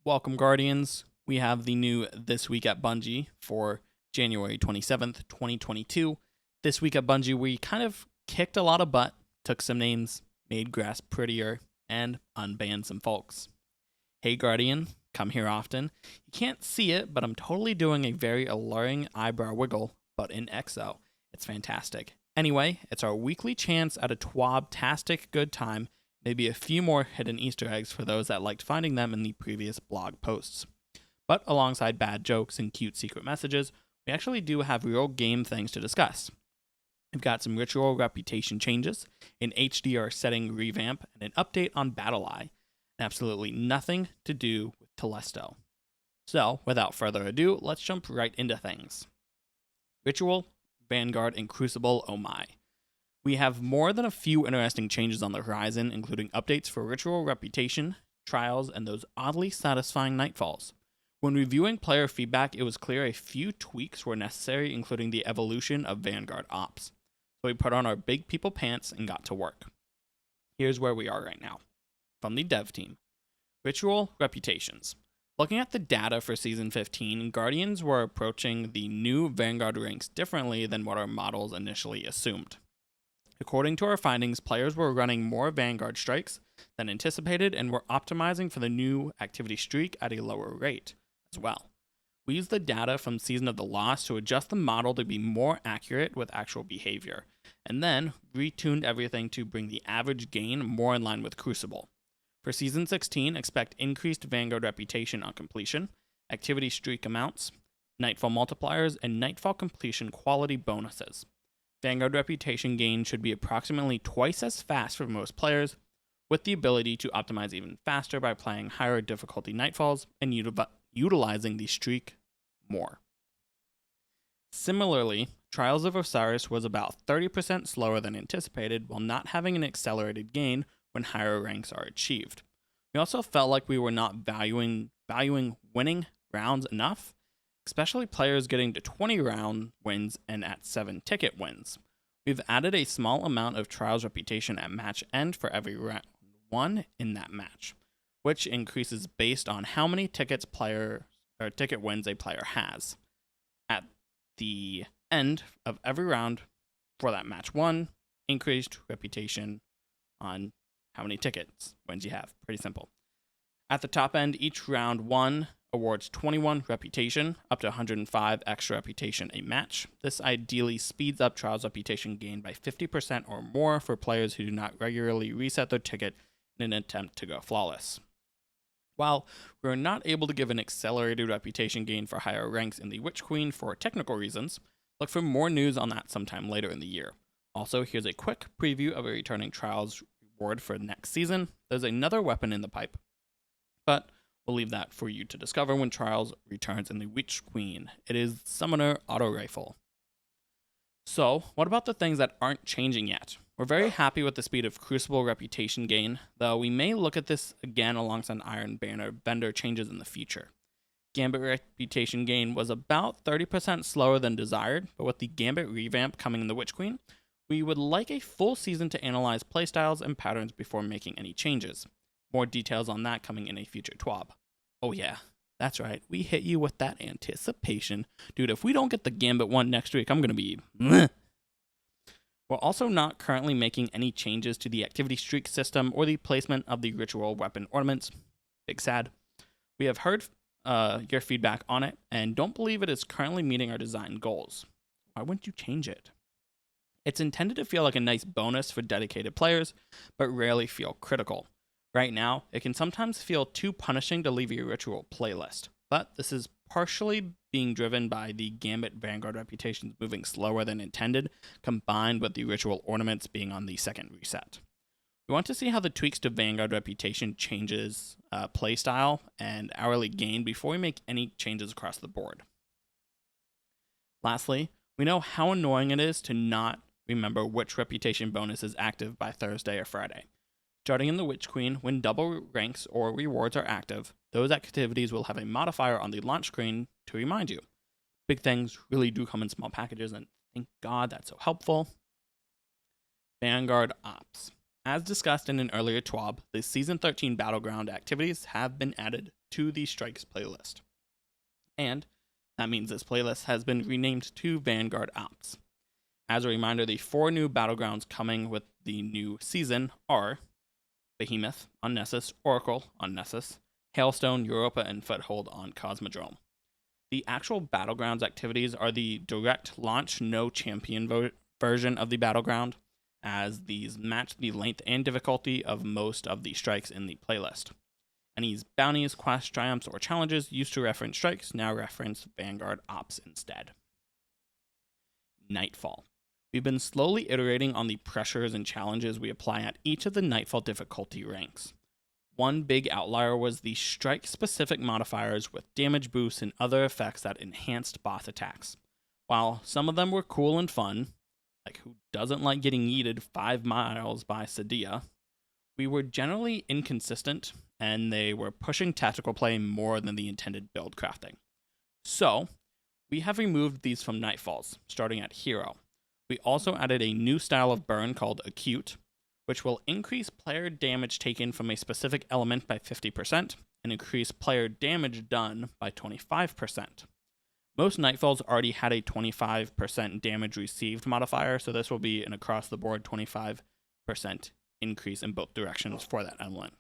Welcome, Guardians. We have the new This Week at Bungie for January 27th, 2022. This Week at Bungie, we kind of kicked a lot of butt, took some names, made grass prettier, and unbanned some folks. Hey, Guardian, come here often. You can't see it, but I'm totally doing a very alluring eyebrow wiggle, but in XO. It's fantastic. Anyway, it's our weekly chance at a twab-tastic good time, maybe a few more hidden Easter eggs for those that liked finding them in the previous blog posts. But alongside bad jokes and cute secret messages, we actually do have real game things to discuss. We've got some ritual reputation changes, an HDR setting revamp, and an update on BattleEye, and absolutely nothing to do with Telesto. So, without further ado, let's jump right into things. Ritual, Vanguard, and Crucible, oh my. We have more than a few interesting changes on the horizon, including updates for Ritual Reputation, Trials, and those oddly satisfying Nightfalls. When reviewing player feedback, it was clear a few tweaks were necessary, including the evolution of Vanguard Ops. So we put on our big people pants and got to work. Here's where we are right now. From the dev team. Ritual Reputations. Looking at the data for Season 15, Guardians were approaching the new Vanguard ranks differently than what our models initially assumed. According to our findings, players were running more Vanguard strikes than anticipated and were optimizing for the new activity streak at a lower rate as well. We used the data from Season of the Lost to adjust the model to be more accurate with actual behavior, and then retuned everything to bring the average gain more in line with Crucible. For Season 16, expect increased Vanguard reputation on completion, activity streak amounts, Nightfall multipliers, and Nightfall completion quality bonuses. Vanguard reputation gain should be approximately twice as fast for most players, with the ability to optimize even faster by playing higher difficulty Nightfalls and utilizing the streak more. Similarly, Trials of Osiris was about 30% slower than anticipated while not having an accelerated gain when higher ranks are achieved. We also felt like we were not valuing winning rounds enough, especially players getting to 20 round wins and at 7 ticket wins. We've added a small amount of Trials reputation at match end for every round won in that match, which increases based on how many ticket wins a player has. At the end of every round for that match won, increased reputation on how many tickets wins you have. Pretty simple. At the top end, each round won awards 21 reputation, up to 105 extra reputation a match. This ideally speeds up Trials reputation gain by 50% or more for players who do not regularly reset their ticket in an attempt to go flawless. While we are not able to give an accelerated reputation gain for higher ranks in the Witch Queen for technical reasons, look for more news on that sometime later in the year. Also, here's a quick preview of a returning Trials reward for next season. There's another weapon in the pipe, but we'll leave that for you to discover when Trials returns in the Witch Queen. It is Summoner Auto Rifle. So, what about the things that aren't changing yet? We're very happy with the speed of Crucible reputation gain, though we may look at this again alongside Iron Banner vendor changes in the future. Gambit reputation gain was about 30% slower than desired, but with the Gambit revamp coming in the Witch Queen, we would like a full season to analyze playstyles and patterns before making any changes. More details on that coming in a future TWAB. Oh yeah, that's right, we hit you with that anticipation. Dude, if we don't get the Gambit one next week, I'm gonna be meh. We're also not currently making any changes to the activity streak system or the placement of the ritual weapon ornaments. Big sad. We have heard your feedback on it and don't believe it is currently meeting our design goals. Why wouldn't you change it? It's intended to feel like a nice bonus for dedicated players, but rarely feel critical. Right now, it can sometimes feel too punishing to leave your ritual playlist, but this is partially being driven by the Gambit Vanguard reputations moving slower than intended, combined with the ritual ornaments being on the second reset. We want to see how the tweaks to Vanguard reputation changes playstyle and hourly gain before we make any changes across the board. Lastly, we know how annoying it is to not remember which reputation bonus is active by Thursday or Friday. Starting in the Witch Queen, when double ranks or rewards are active, those activities will have a modifier on the launch screen to remind you. Big things really do come in small packages, and thank God that's so helpful. Vanguard Ops. As discussed in an earlier TWAB, the Season 13 Battleground activities have been added to the Strikes playlist. And that means this playlist has been renamed to Vanguard Ops. As a reminder, the 4 new battlegrounds coming with the new season are Behemoth on Nessus, Oracle on Nessus, Hailstone, Europa, and Foothold on Cosmodrome. The actual battlegrounds activities are the direct launch no champion version of the battleground, as these match the length and difficulty of most of the strikes in the playlist. Any bounties, quests, triumphs, or challenges used to reference strikes now reference Vanguard Ops instead. Nightfall. We've been slowly iterating on the pressures and challenges we apply at each of the Nightfall difficulty ranks. One big outlier was the strike-specific modifiers with damage boosts and other effects that enhanced boss attacks. While some of them were cool and fun, like who doesn't like getting yeeted 5 miles by Sadia, we were generally inconsistent, and they were pushing tactical play more than the intended build crafting. So, we have removed these from Nightfalls, starting at Hero. We also added a new style of burn called Acute, which will increase player damage taken from a specific element by 50% and increase player damage done by 25%. Most Nightfalls already had a 25% damage received modifier, so this will be an across-the-board 25% increase in both directions for that element.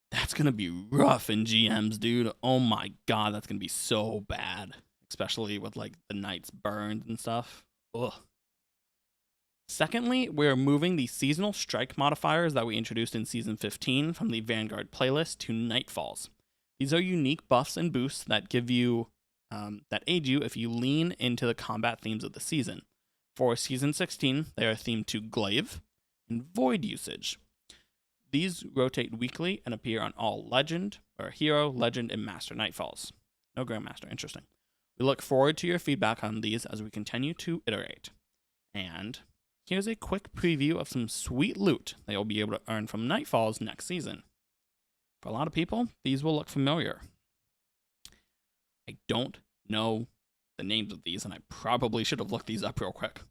That's going to be rough in GMs, dude. Oh my god, that's going to be so bad. Especially with like the Knights burned and stuff. Ugh. Secondly, we're moving the seasonal strike modifiers that we introduced in Season 15 from the Vanguard playlist to Nightfalls. These are unique buffs and boosts that give you, that aid you if you lean into the combat themes of the season. For Season 16, they are themed to Glaive and Void usage. These rotate weekly and appear on all Legend, or Hero, Legend, and Master Nightfalls. No Grandmaster, interesting. We look forward to your feedback on these as we continue to iterate. And here's a quick preview of some sweet loot that you'll be able to earn from Nightfalls next season. For a lot of people, these will look familiar. I don't know the names of these, and I probably should have looked these up real quick.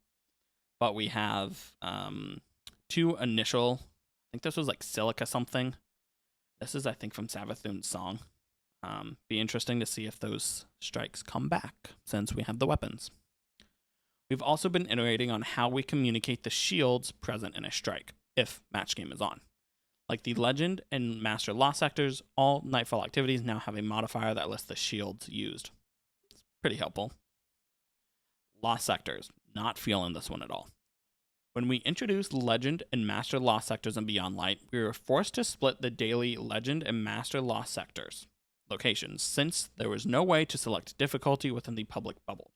But we have 2 initial, I think this was like Silica something. This is, I think, from Savathun's song. Be interesting to see if those strikes come back, since we have the weapons. We've also been iterating on how we communicate the shields present in a strike, if match game is on. Like the Legend and Master Lost sectors, all Nightfall activities now have a modifier that lists the shields used. It's pretty helpful. Lost sectors, not feeling this one at all. When we introduced Legend and Master Lost sectors in Beyond Light, we were forced to split the daily Legend and Master Lost sectors locations, since there was no way to select difficulty within the public bubble.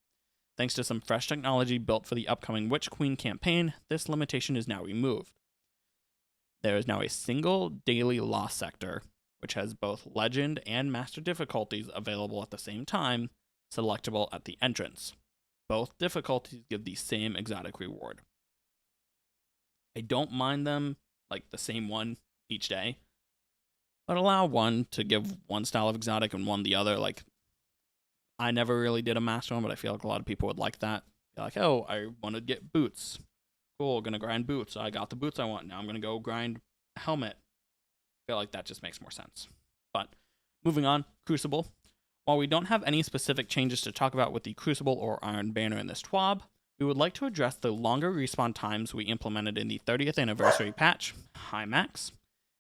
Thanks to some fresh technology built for the upcoming Witch Queen campaign, this limitation is now removed. There is now a single daily Lost sector, which has both Legend and Master difficulties available at the same time, selectable at the entrance. Both difficulties give the same exotic reward. I don't mind them, like the same one each day, but allow one to give one style of exotic and one the other. Like, I never really did a master one, but I feel like a lot of people would like that. Be like, oh, I want to get boots. Cool, gonna grind boots. I got the boots I want. Now I'm gonna go grind a helmet. I feel like that just makes more sense. But moving on, Crucible. While we don't have any specific changes to talk about with the Crucible or Iron Banner in this TWAB, we would like to address the longer respawn times we implemented in the 30th anniversary patch, High Max,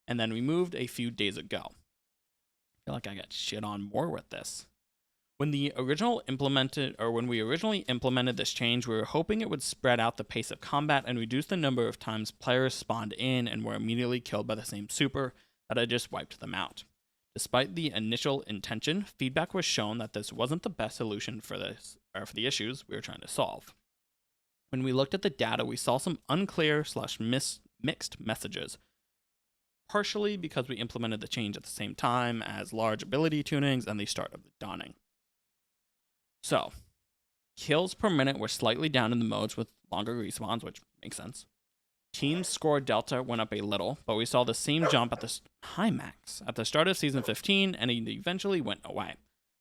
and then removed a few days ago. I feel like I got shit on more with this. When we originally implemented this change, we were hoping it would spread out the pace of combat and reduce the number of times players spawned in and were immediately killed by the same super that had just wiped them out. Despite the initial intention, feedback was shown that this wasn't the best solution for the issues we were trying to solve. When we looked at the data, we saw some unclear/mixed messages, partially because we implemented the change at the same time as large ability tunings and the start of the Dawning. So, kills per minute were slightly down in the modes with longer respawns, which makes sense. Team score delta went up a little, but we saw the same jump at the High Max at the start of Season 15, and it eventually went away.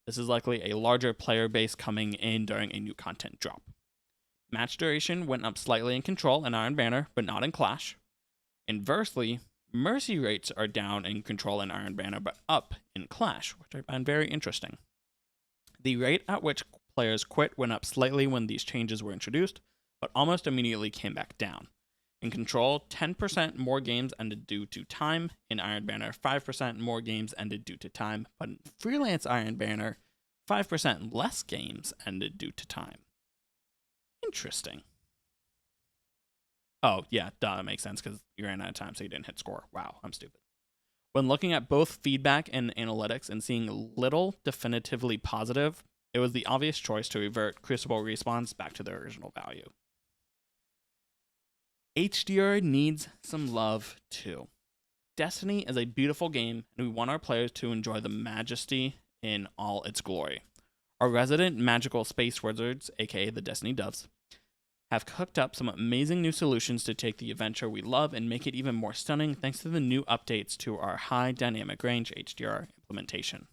This is likely a larger player base coming in during a new content drop. Match duration went up slightly in Control and Iron Banner, but not in Clash. Inversely, Mercy rates are down in Control and Iron Banner, but up in Clash, which I find very interesting. The rate at which players quit went up slightly when these changes were introduced, but almost immediately came back down. In Control, 10% more games ended due to time. In Iron Banner, 5% more games ended due to time. But in Freelance Iron Banner, 5% less games ended due to time. Interesting. Oh, yeah, duh, that makes sense because you ran out of time, so you didn't hit score. Wow, I'm stupid. When looking at both feedback and analytics and seeing little definitively positive, it was the obvious choice to revert Crucible respawns back to their original value. HDR needs some love too. Destiny is a beautiful game, and we want our players to enjoy the majesty in all its glory. Our resident magical space wizards, aka the Destiny Doves, have cooked up some amazing new solutions to take the adventure we love and make it even more stunning thanks to the new updates to our high dynamic range HDR implementation.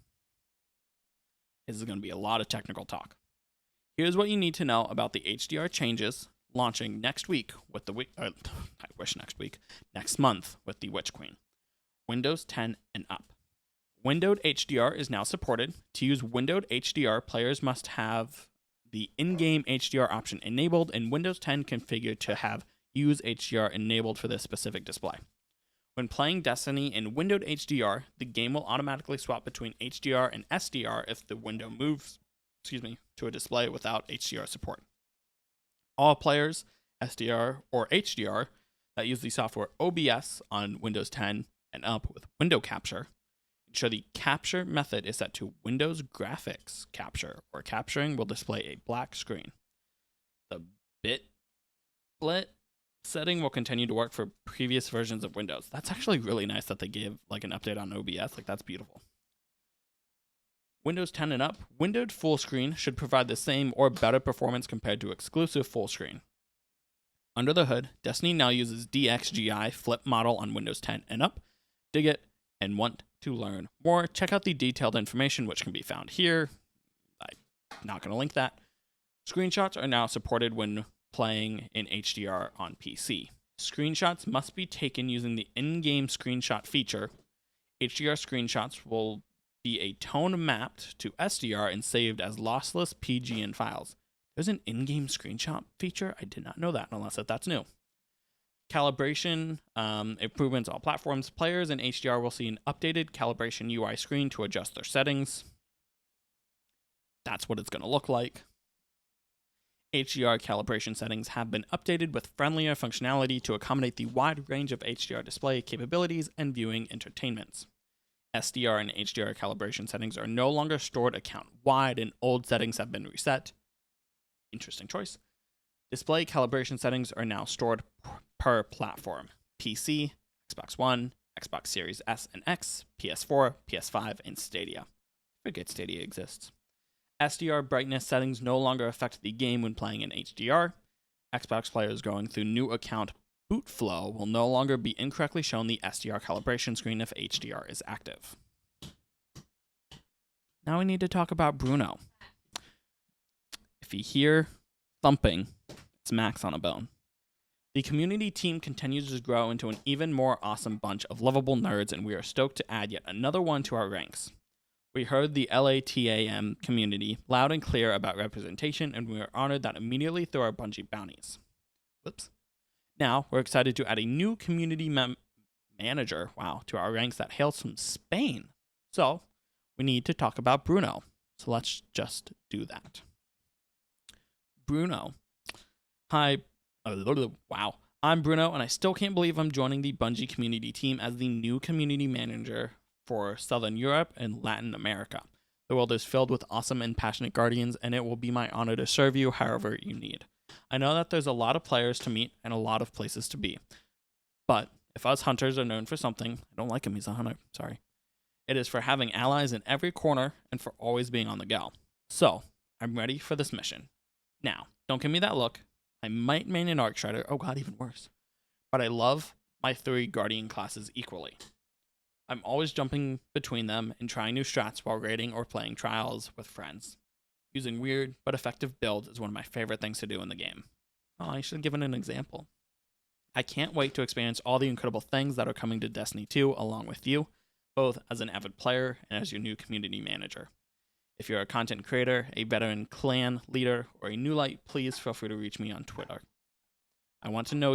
This is going to be a lot of technical talk. Here's what you need to know about the HDR changes launching next week with the next month with the Witch Queen. Windows 10 and up. Windowed HDR is now supported. To use windowed HDR, players must have the in-game HDR option enabled and Windows 10 configured to have Use HDR enabled for this specific display. When playing Destiny in windowed HDR, the game will automatically swap between HDR and SDR if the window moves, to a display without HDR support. All players, SDR or HDR, that use the software OBS on Windows 10 and up with window capture, ensure the capture method is set to Windows Graphics Capture, or capturing will display a black screen. The bitlet setting will continue to work for previous versions of Windows. That's actually really nice that they gave like an update on OBS. Like, that's beautiful. Windows 10 and up, windowed full screen should provide the same or better performance compared to exclusive full screen. Under the hood, Destiny now uses DXGI flip model on Windows 10 and up. Dig it and want to learn more, check out the detailed information which can be found here. I'm not going to link that. Screenshots are now supported when playing in HDR on PC. Screenshots must be taken using the in-game screenshot feature. HDR screenshots will be a tone mapped to SDR and saved as lossless PGN files. There's an in-game screenshot feature? I did not know that, unless that's new. Calibration improvements on all platforms. Players in HDR will see an updated calibration UI screen to adjust their settings. That's what it's going to look like. HDR calibration settings have been updated with friendlier functionality to accommodate the wide range of HDR display capabilities and viewing entertainments. SDR and HDR calibration settings are no longer stored account-wide, and old settings have been reset. Interesting choice. Display calibration settings are now stored per platform. PC, Xbox One, Xbox Series S and X, PS4, PS5, and Stadia. I forget Stadia exists. SDR brightness settings no longer affect the game when playing in HDR. Xbox players going through new account boot flow will no longer be incorrectly shown the SDR calibration screen if HDR is active. Now we need to talk about Bruno. If you hear thumping, it's Max on a bone. The community team continues to grow into an even more awesome bunch of lovable nerds, and we are stoked to add yet another one to our ranks. We heard the LATAM community loud and clear about representation, and we are honored that immediately through our Bungie bounties. Whoops. Now, we're excited to add a new community manager, to our ranks that hails from Spain. So, we need to talk about Bruno. So let's just do that. Bruno. Hi. Wow. I'm Bruno, and I still can't believe I'm joining the Bungie community team as the new community manager for Southern Europe and Latin America. The world is filled with awesome and passionate guardians, and it will be my honor to serve you however you need. I know that there's a lot of players to meet and a lot of places to be. But if us hunters are known for something, I don't like him, he's a hunter, sorry. It is for having allies in every corner and for always being on the go. So, I'm ready for this mission. Now, don't give me that look. I might main an Arc Strider, oh god, even worse. But I love my 3 Guardian classes equally. I'm always jumping between them and trying new strats while raiding or playing trials with friends. Using weird but effective builds is one of my favorite things to do in the game. Oh, I should have given an example. I can't wait to experience all the incredible things that are coming to Destiny 2 along with you, both as an avid player and as your new community manager. If you're a content creator, a veteran clan leader, or a new light, please feel free to reach me on Twitter. I want to know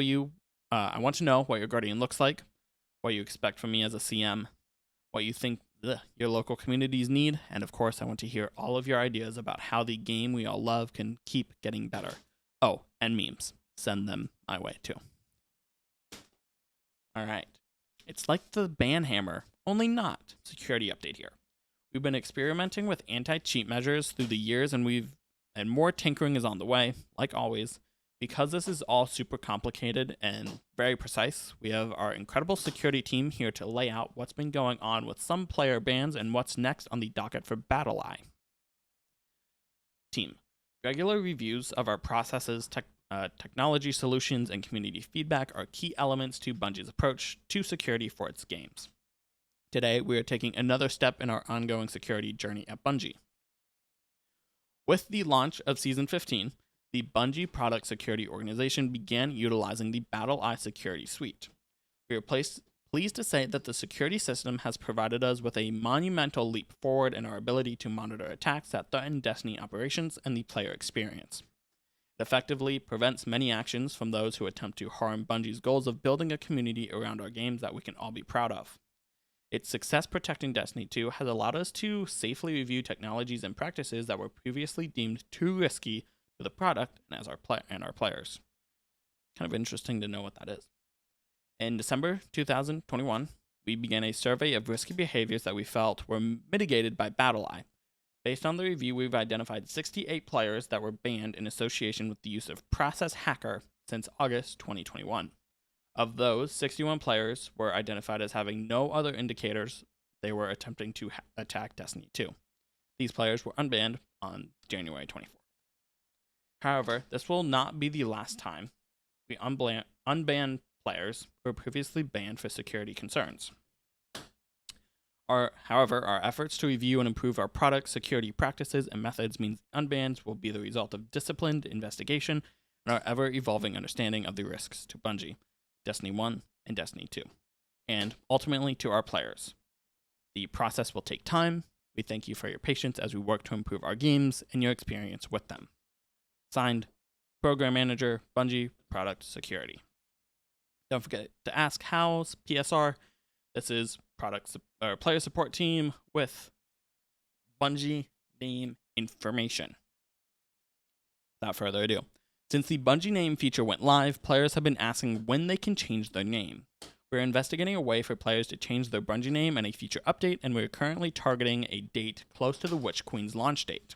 what your Guardian looks like, what you expect from me as a CM, what you think your local communities need, and of course, I want to hear all of your ideas about how the game we all love can keep getting better. Oh, and memes. Send them my way too. Alright. It's like the banhammer, only not. Security update here. We've been experimenting with anti-cheat measures through the years, and more tinkering is on the way, like always. Because this is all super complicated and very precise, we have our incredible security team here to lay out what's been going on with some player bans and what's next on the docket for BattleEye. Team. Regular reviews of our processes, technology solutions, and community feedback are key elements to Bungie's approach to security for its games. Today, we are taking another step in our ongoing security journey at Bungie. With the launch of Season 15, the Bungie Product Security Organization began utilizing the BattleEye Security Suite. We are pleased to say that the security system has provided us with a monumental leap forward in our ability to monitor attacks that threaten Destiny operations and the player experience. It effectively prevents many actions from those who attempt to harm Bungie's goals of building a community around our games that we can all be proud of. Its success protecting Destiny 2 has allowed us to safely review technologies and practices that were previously deemed too risky to the product and our players. Kind of interesting to know what that is. In December 2021, we began a survey of risky behaviors that we felt were mitigated by BattleEye. Based on the review, we've identified 68 players that were banned in association with the use of Process Hacker since August 2021. Of those, 61 players were identified as having no other indicators they were attempting to attack Destiny 2. These players were unbanned on January 24th. However, this will not be the last time we unban players who were previously banned for security concerns. However, our efforts to review and improve our product security practices and methods means unbans will be the result of disciplined investigation and our ever-evolving understanding of the risks to Bungie, Destiny 1, and Destiny 2, and ultimately to our players. The process will take time. We thank you for your patience as we work to improve our games and your experience with them. Signed, Program Manager, Bungie Product Security. Don't forget to ask how's PSR. This is player support team with Bungie name information. Without further ado, since the Bungie name feature went live, players have been asking when they can change their name. We're investigating a way for players to change their Bungie name and a feature update, and we're currently targeting a date close to the Witch Queen's launch date.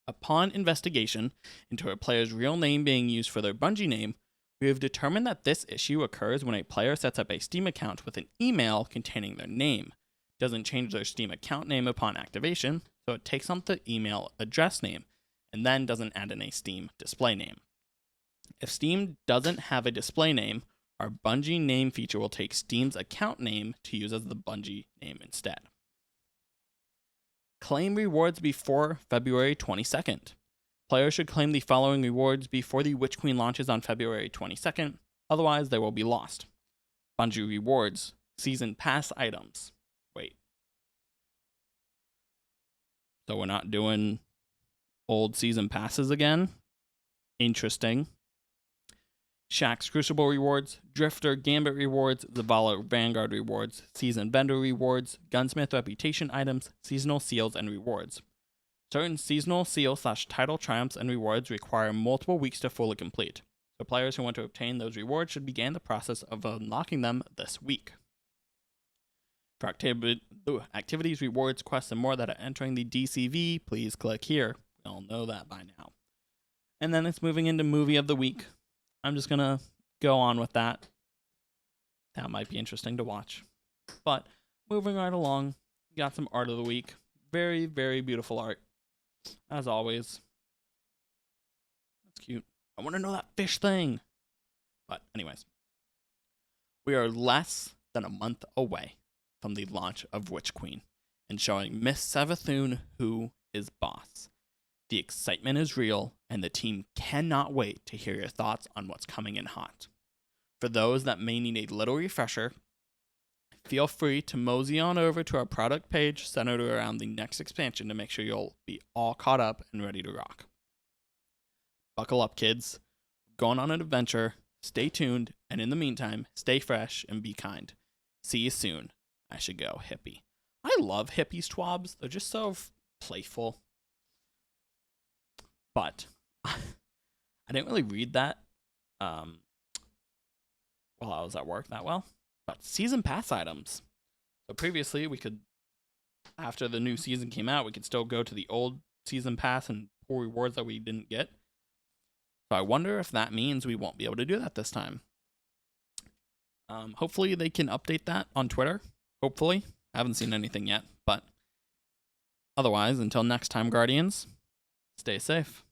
Upon investigation into a player's real name being used for their Bungie name, we have determined that this issue occurs when a player sets up a Steam account with an email containing their name, doesn't change their Steam account name upon activation, so it takes on the email address name, and then doesn't add in a Steam display name. If Steam doesn't have a display name, our Bungie name feature will take Steam's account name to use as the Bungie name instead. Claim rewards before February 22nd. Players should claim the following rewards before the Witch Queen launches on February 22nd, otherwise they will be lost. Bungie rewards, Season Pass items. Wait. So we're not doing old Season Passes again? Interesting. Shaxx Crucible rewards, Drifter Gambit rewards, Zavala Vanguard rewards, Season Vendor rewards, Gunsmith Reputation items, Seasonal Seals, and rewards. Certain seasonal seal/title triumphs and rewards require multiple weeks to fully complete, so players who want to obtain those rewards should begin the process of unlocking them this week. For activities, rewards, quests, and more that are entering the DCV, please click here. We all know that by now. And then it's moving into Movie of the Week. I'm just going to go on with that. That might be interesting to watch. But moving right along, we got some Art of the Week. Very, very beautiful art. As always. That's cute. I want to know that fish thing. But anyways. We are less than a month away from the launch of Witch Queen and showing Miss Savathun who is boss. The excitement is real, and the team cannot wait to hear your thoughts on what's coming in hot. For those that may need a little refresher, feel free to mosey on over to our product page centered around the next expansion to make sure you'll be all caught up and ready to rock. Buckle up, kids. Going on an adventure, stay tuned, and in the meantime, stay fresh and be kind. See you soon. I should go, hippie. I love hippies twabs. They're just so playful. But I didn't really read that while I was at work that well. But season pass items. So previously, we could, after the new season came out, we could still go to the old season pass and pull rewards that we didn't get. So I wonder if that means we won't be able to do that this time. Hopefully they can update that on Twitter. Hopefully. I haven't seen anything yet. But otherwise, until next time, Guardians, stay safe.